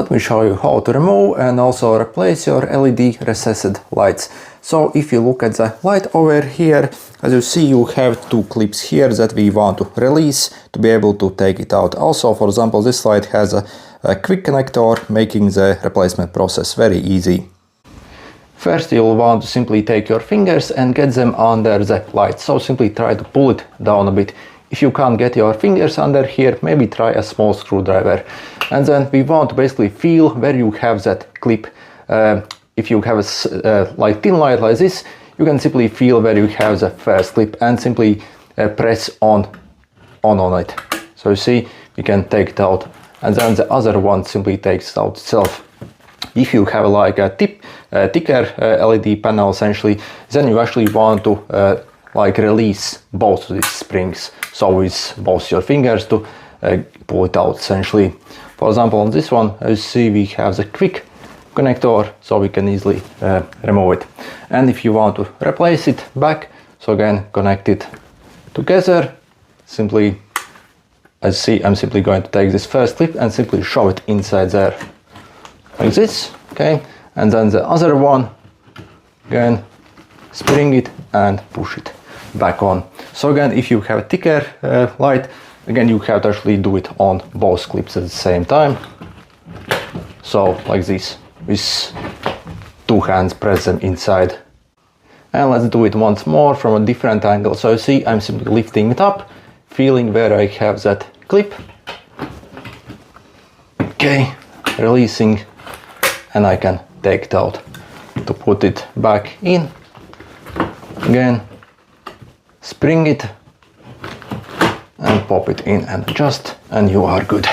let me show you how to remove and also replace your LED recessed lights. So if you look at the light over here, as you see, you have two clips here that we want to release to be able to take it out. Also, for example, this light has a quick connector, making the replacement process very easy. First, you'll want to simply take your fingers and get them under the light. So simply try to pull it down a bit. If you can't get your fingers under here, maybe try a small screwdriver. And then we want to basically feel where you have that clip. If you have a like thin light like this, you can simply feel where you have the first clip and simply press on it. So you see, you can take it out, and then the other one simply takes it out itself. If you have like a thicker LED panel essentially, then you actually want to like release both of these springs. So with both your fingers to pull it out essentially. For example, on this one, as you see, we have the quick connector, so we can easily remove it. And if you want to replace it back, so again, connect it together. Simply, as you see, I'm simply going to take this first clip and simply shove it inside there, like this, okay? And then the other one, again, spring it and push it back on. So again, if you have a thicker light, again, you have to actually do it on both clips at the same time. So like this, with two hands, press them inside. And let's do it once more from a different angle. So you see, I'm simply lifting it up, feeling where I have that clip. Okay, releasing, and I can take it out to put it back in. Again, spring it and pop it in and adjust, and you are good.